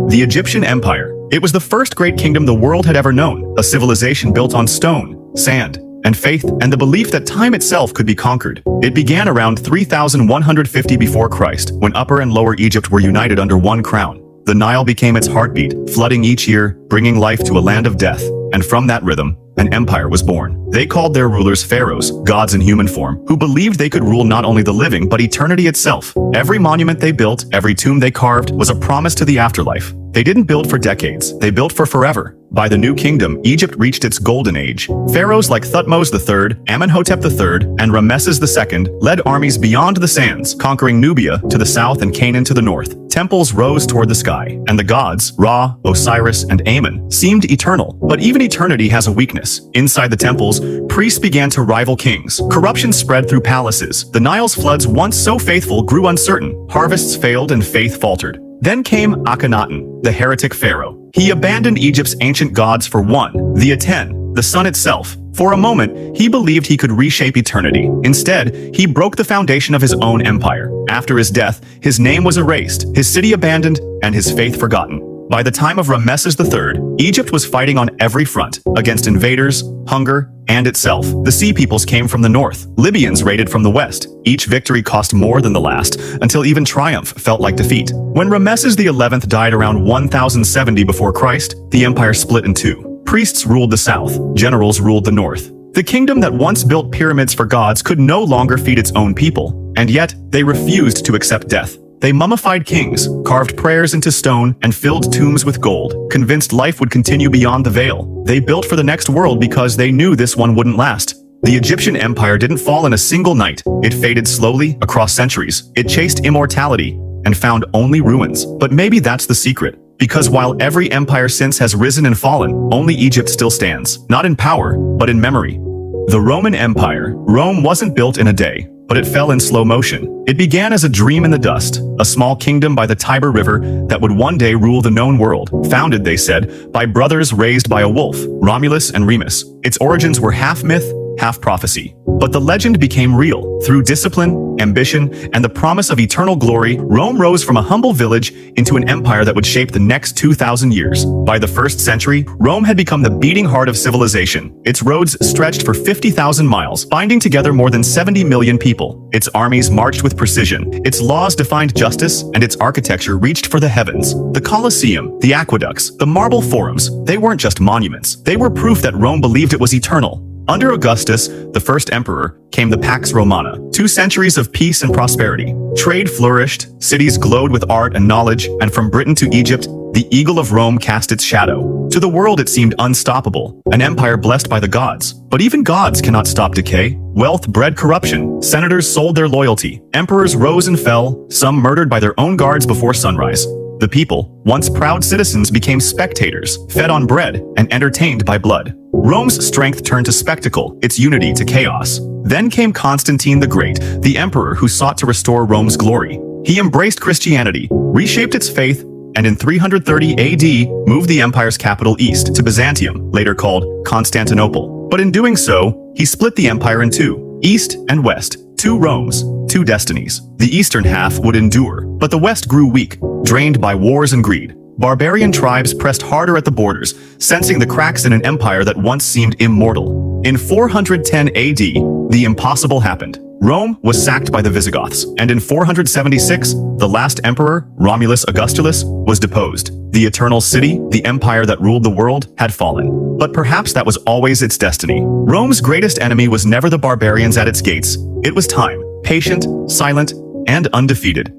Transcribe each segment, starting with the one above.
The Egyptian Empire. It was the first great kingdom the world had ever known, a civilization built on stone, sand, and faith, and the belief that time itself could be conquered. It began around 3150 before Christ, when Upper and Lower Egypt were united under one crown. The Nile became its heartbeat, flooding each year, bringing life to a land of death. And from that rhythm, an empire was born. They called their rulers pharaohs, gods in human form, who believed they could rule not only the living but eternity itself. Every monument they built, every tomb they carved, was a promise to the afterlife. They didn't build for decades, they built for forever. By the New Kingdom, Egypt reached its golden age. Pharaohs like Thutmose III, Amenhotep III, and Ramesses II led armies beyond the sands, conquering Nubia to the south and Canaan to the north. Temples rose toward the sky, and the gods, Ra, Osiris, and Amun, seemed eternal. But even eternity has a weakness. Inside the temples, priests began to rival kings. Corruption spread through palaces. The Nile's floods, once so faithful, grew uncertain. Harvests failed and faith faltered. Then came Akhenaten, the heretic pharaoh. He abandoned Egypt's ancient gods for one, the Aten, the sun itself. For a moment, he believed he could reshape eternity. Instead, he broke the foundation of his own empire. After his death, his name was erased, his city abandoned, and his faith forgotten. By the time of Ramesses III, Egypt was fighting on every front, against invaders, hunger, and itself. The Sea Peoples came from the north. Libyans raided from the west. Each victory cost more than the last, until even triumph felt like defeat. When Ramesses XI died around 1070 before Christ, the empire split in two. Priests ruled the south, generals ruled the north. The kingdom that once built pyramids for gods could no longer feed its own people, and yet they refused to accept death. They mummified kings, carved prayers into stone, and filled tombs with gold, convinced life would continue beyond the veil. They built for the next world because they knew this one wouldn't last. The Egyptian empire didn't fall in a single night. It faded slowly across centuries. It chased immortality and found only ruins. But maybe that's the secret. Because while every empire since has risen and fallen, only Egypt still stands. Not in power, but in memory. The Roman Empire. Rome wasn't built in a day, but it fell in slow motion. It began as a dream in the dust, a small kingdom by the Tiber River that would one day rule the known world. Founded, they said, by brothers raised by a wolf, Romulus and Remus. Its origins were half myth, half prophecy. But the legend became real. Through discipline, ambition, and the promise of eternal glory, Rome rose from a humble village into an empire that would shape the next 2,000 years. By the 1st century, Rome had become the beating heart of civilization. Its roads stretched for 50,000 miles, binding together more than 70 million people. Its armies marched with precision. Its laws defined justice, and its architecture reached for the heavens. The Colosseum, the aqueducts, the marble forums, they weren't just monuments. They were proof that Rome believed it was eternal. Under Augustus, the first emperor, came the Pax Romana, 2 centuries of peace and prosperity. Trade flourished, cities glowed with art and knowledge, and from Britain to Egypt, the eagle of Rome cast its shadow. To the world it seemed unstoppable, an empire blessed by the gods. But even gods cannot stop decay. Wealth bred corruption, senators sold their loyalty, emperors rose and fell, some murdered by their own guards before sunrise. The people, once proud citizens, became spectators, fed on bread and entertained by blood. Rome's strength turned to spectacle, its unity to chaos. Then came Constantine the Great, the emperor who sought to restore Rome's glory. He embraced Christianity, reshaped its faith, and in 330 AD moved the empire's capital east to Byzantium, later called Constantinople. But in doing so, he split the empire in two, east and west, 2 Romes, 2 destinies. The eastern half would endure, but the west grew weak, drained by wars and greed. Barbarian tribes pressed harder at the borders, sensing the cracks in an empire that once seemed immortal. In 410 AD, the impossible happened. Rome was sacked by the Visigoths, and in 476, the last emperor, Romulus Augustulus, was deposed. The eternal city, the empire that ruled the world, had fallen. But perhaps that was always its destiny. Rome's greatest enemy was never the barbarians at its gates. It was time, patient, silent, and undefeated.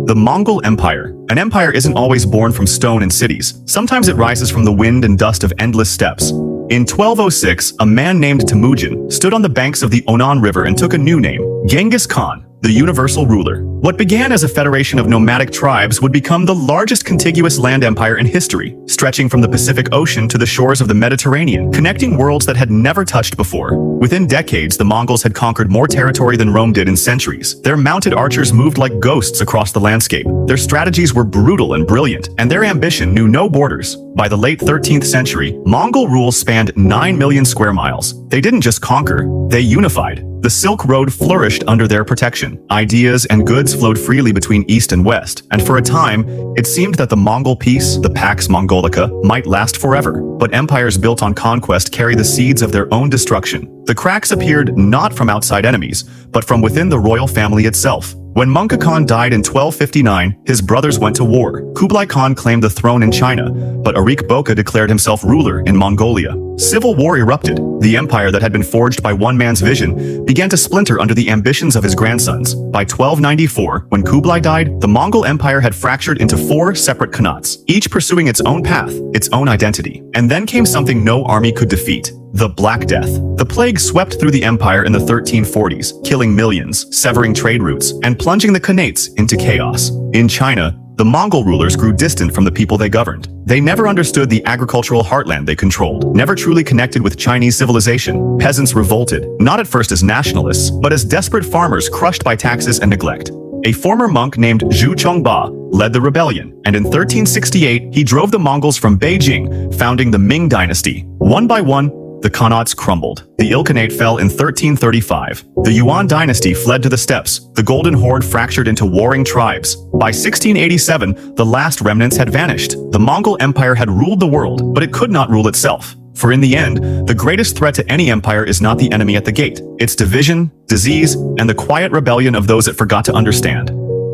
The Mongol Empire. An empire isn't always born from stone and cities. Sometimes it rises from the wind and dust of endless steppes. In 1206, a man named Temujin stood on the banks of the Onan River and took a new name, Genghis Khan, the universal ruler. What began as a federation of nomadic tribes would become the largest contiguous land empire in history, stretching from the Pacific Ocean to the shores of the Mediterranean, connecting worlds that had never touched before. Within decades, the Mongols had conquered more territory than Rome did in centuries. Their mounted archers moved like ghosts across the landscape. Their strategies were brutal and brilliant, and their ambition knew no borders. By the late 13th century, Mongol rule spanned 9 million square miles. They didn't just conquer, they unified. The Silk Road flourished under their protection. Ideas and goods flowed freely between East and West, and for a time, it seemed that the Mongol peace, the Pax Mongolica, might last forever. But empires built on conquest carry the seeds of their own destruction. The cracks appeared not from outside enemies, but from within the royal family itself. When Mongol Khan died in 1259, his brothers went to war. Kublai Khan claimed the throne in China, but Arik Boka declared himself ruler in Mongolia. Civil war erupted. The empire that had been forged by one man's vision began to splinter under the ambitions of his grandsons. By 1294, when Kublai died, the Mongol Empire had fractured into 4 separate khanates, each pursuing its own path, its own identity. And then came something no army could defeat: the Black Death. The plague swept through the empire in the 1340s, killing millions, severing trade routes, and plunging the khanates into chaos. In China, the Mongol rulers grew distant from the people they governed. They never understood the agricultural heartland they controlled, never truly connected with Chinese civilization. Peasants revolted, not at first as nationalists, but as desperate farmers crushed by taxes and neglect. A former monk named Zhu Chongba led the rebellion, and in 1368 he drove the Mongols from Beijing, founding the Ming dynasty. One by one, the khanates crumbled. The Ilkhanate fell in 1335. The Yuan dynasty fled to the steppes. The Golden Horde fractured into warring tribes. By 1687, the last remnants had vanished. The Mongol Empire had ruled the world, but it could not rule itself. For in the end, the greatest threat to any empire is not the enemy at the gate. It's division, disease, and the quiet rebellion of those that forgot to understand.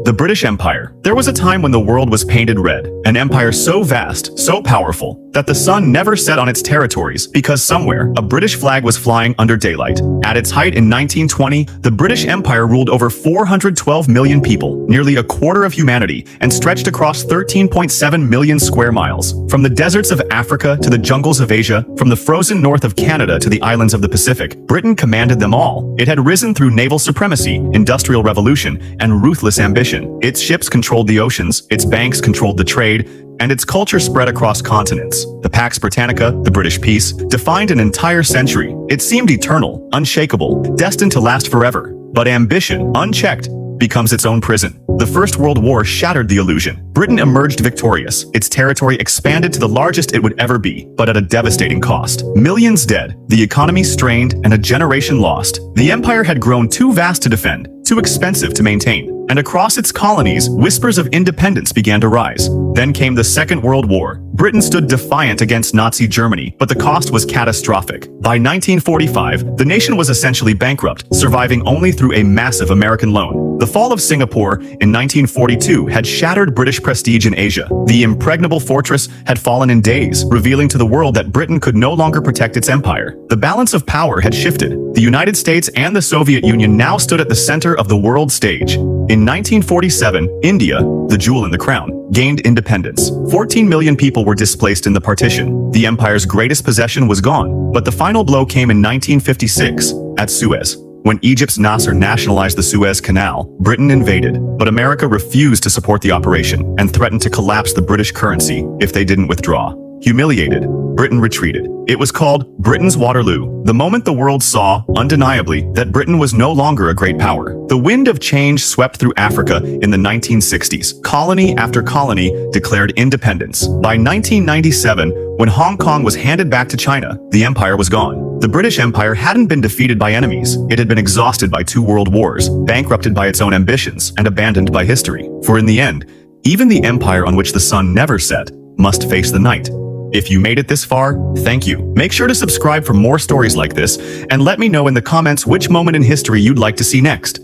The British Empire. There was a time when the world was painted red, an empire so vast, so powerful, that the sun never set on its territories because somewhere a British flag was flying under daylight. At its height in 1920, the British Empire ruled over 412 million people, nearly a quarter of humanity, and stretched across 13.7 million square miles. From the deserts of Africa to the jungles of Asia, from the frozen north of Canada to the islands of the Pacific, Britain commanded them all. It had risen through naval supremacy, industrial revolution, and ruthless ambition. Its ships controlled the oceans, its banks controlled the trade, and its culture spread across continents. The Pax Britannica, the British peace, defined an entire century. It seemed eternal, unshakable, destined to last forever. But ambition, unchecked, becomes its own prison. The First World War shattered the illusion. Britain emerged victorious. Its territory expanded to the largest it would ever be, but at a devastating cost. Millions dead, the economy strained, and a generation lost. The empire had grown too vast to defend, too expensive to maintain. And across its colonies, whispers of independence began to rise. Then came the Second World War. Britain stood defiant against Nazi Germany, but the cost was catastrophic. By 1945, the nation was essentially bankrupt, surviving only through a massive American loan. The fall of Singapore in 1942 had shattered British prestige in Asia. The impregnable fortress had fallen in days, revealing to the world that Britain could no longer protect its empire. The balance of power had shifted. The United States and the Soviet Union now stood at the center of the world stage. In 1947, India, the jewel in the crown, gained independence. 14 million people were displaced in the partition. The empire's greatest possession was gone. But the final blow came in 1956, at Suez. When Egypt's Nasser nationalized the Suez Canal, Britain invaded, but America refused to support the operation and threatened to collapse the British currency if they didn't withdraw. Humiliated, Britain retreated. It was called Britain's Waterloo, the moment the world saw, undeniably, that Britain was no longer a great power. The wind of change swept through Africa in the 1960s. Colony after colony declared independence. By 1997, when Hong Kong was handed back to China, the empire was gone. The British Empire hadn't been defeated by enemies. It had been exhausted by 2 world wars, bankrupted by its own ambitions, and abandoned by history. For in the end, even the empire on which the sun never set must face the night. If you made it this far, thank you. Make sure to subscribe for more stories like this, and let me know in the comments which moment in history you'd like to see next.